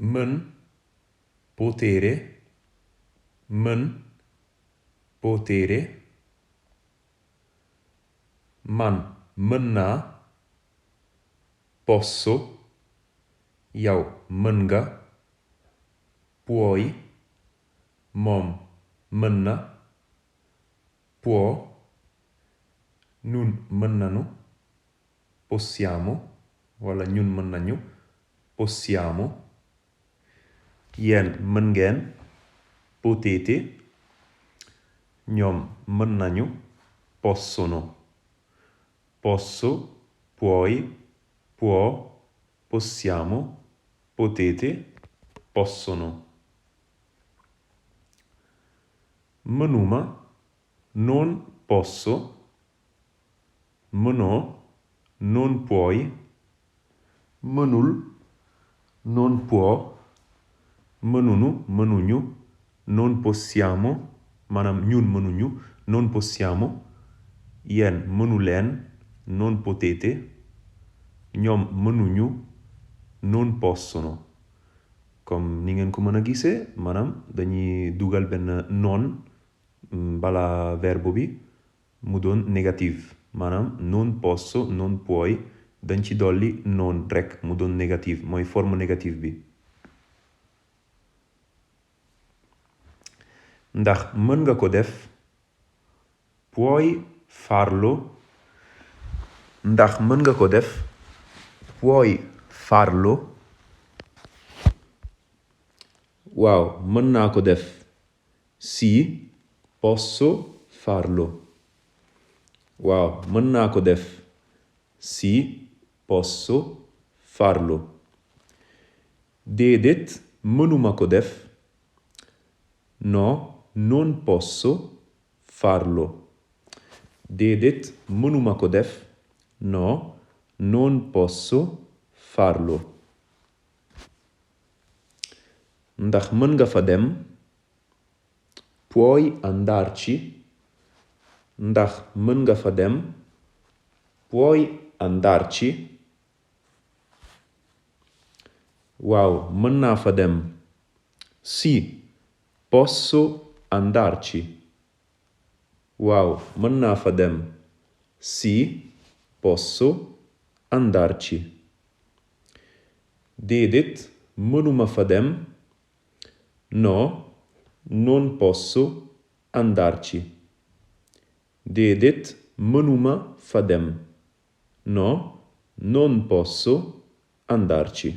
mën, potere, mën, potere. Man mën naa, posso, yow mën nga, puoi, moom mën na, può, nun mën nanu, possiamo, wala ñun mën nañu, possiamo, yéen mën ngeen, potete, ñoom mën nañu, possono, posso, puoi, può, possiamo, potete, possono. Mënuma, non posso, mënoo, non puoi, mënul, non può, mënunu, mënuñu, non possiamo, maanaam ñun mënuñu, non possiamo, yéen mënuleen, non potete, ñoom mënuñu, non possono. comme ni ngeen ko mën a gisee maanaam dañuy dugal benn non bala verbe bi mu doon négatif maanaam non posso, non puoi dañ ci dolli non rek mu doon négatif mooy forme négative bi. ndax mën nga ko def, puoi farlo. ndax mën nga ko def, puoi farlo. waaw mën naa ko def, sì, posso farlo. waaw mën naa ko def, sì, posso farlo. déedéet mënuma ko def, no, non posso farlo. déedéet mënuma ko def, no, non posso farlo. ndax mën nga fa dem, puoi andarci. ndax mën nga fa dem, puoi andarci. waaw mën naa fa dem, sì, posso andarci. waaw mën naa fa dem, sì, posso andarci. déedéet mënuma fa dem, no, non posso andarci. déedéet mënuma fa dem, no, non posso andarci.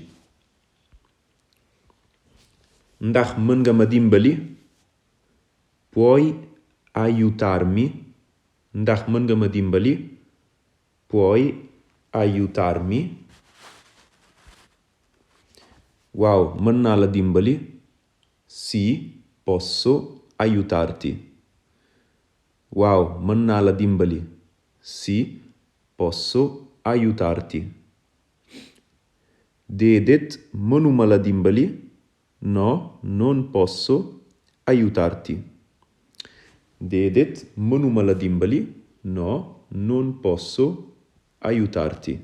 ndax mën nga ma dimbali, puoi aiutarmi. ndax mën nga ma dimbali, puoi aiutarmi. waaw mën naa la dimbali, sì, posso aiutarti. waaw mën naa la dimbali, sì, posso aiutarti. déedéet mënuma la dimbali, no, non posso aiutarti. déedéet mënuma la dimbali, no, non posso aiutarti.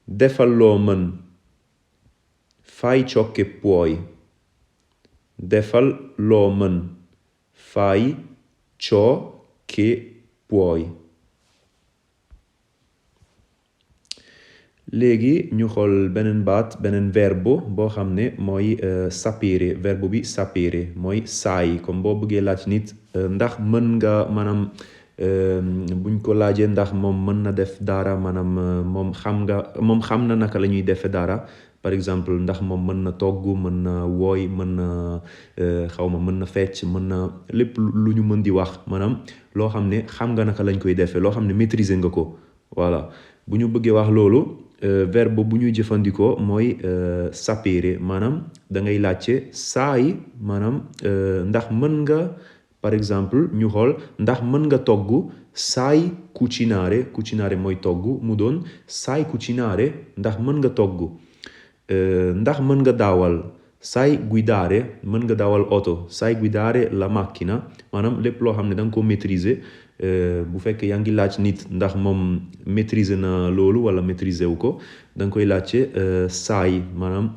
defal loo mën, fai ciò che puoi. defal loo mën, fai ciò che puoi. léegi ñu xool beneen baat, beneen verbe boo xam ne mooy sapere. verbe bi sapere mooy saay. comme boo bëggee laaj nit ndax mën nga maanaam buñ ko laajee ndax moom mën na def dara maanaam moom xam na naka la ñuy defe dara. par exemple ndax moom mën na togg, mën na wooy, mën na mën na fecc, mën na lépp lu ñu mën di wax maanaam loo xam ne xam nga naka lañ koy defee, loo xam ne maîtriser nga ko. voilà bu ñu bëggee wax loolu verbe bu ñuy jëfandikoo mooy sapere maanaam da ngay laajte saay maanaam ndax mën nga par exemple ñu xool ndax mën nga togg, sai cucinare. cucinare mooy togg, mu doon sai cucinare ndax mën nga togg. ndax mën nga daawal, sai guidare. mën nga daawal oto, sai guidare la macchina maanaam lépp loo xam ne da nga ko maîtriser bu fekkee yaa ngi laaj nit ndax moom maîtriser na loolu wala maîtriser wu ko da nga koy laajte sai maanaam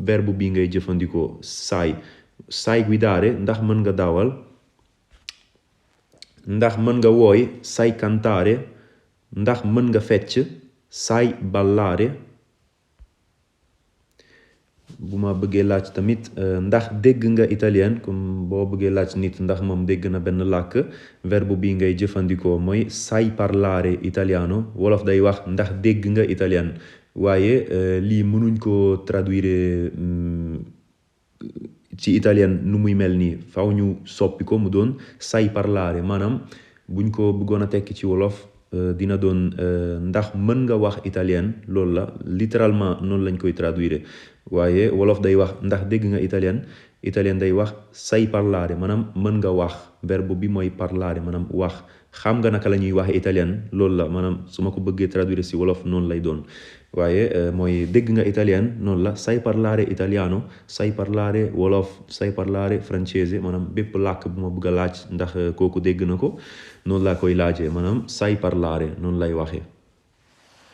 verbe bi ngay jëfandikoo sai guidare ndax mën nga dawal, ndax mën nga wooy sai cantare, ndax mën nga fecc sai ballare. bu ma bëggee laaj tamit ndax dégg nga italien, comme boo bëggee laaj nit ndax moom dégg na benn làkk, verbe bi ngay jëfandikoo mooy sai parlare italiano. Wolof day wax ndax dégg nga italien, waaye lii mënuñ ko traduire ci italien nu muy mel nii, faw ñu soppi ko mu doon sai parlare, maanaam buñ ko bëggoon a tekki ci wolof dina doon ndax mën nga wax italien. loolu la littéralement noonu lañ koy traduire, waaye wolof day wax ndax dégg nga italien day wax sai parlare, maanaam mën nga wax. verbe bi mooy parlare, maanaam wax. xam nga naka la ñuy wax italien, loolu la maanaam su ma ko bëggee traduire si wolof noonu lay doon, waaye mooy dégg nga italien noonu la sai parlare italiano, sai parlare wolof, sai parlare francese, maanaam bépp làkk bu ma bëgg a laaj ndax kooku dégg na ko noonu laa koy laajee, maanaam sai parlare noonu lay waxee.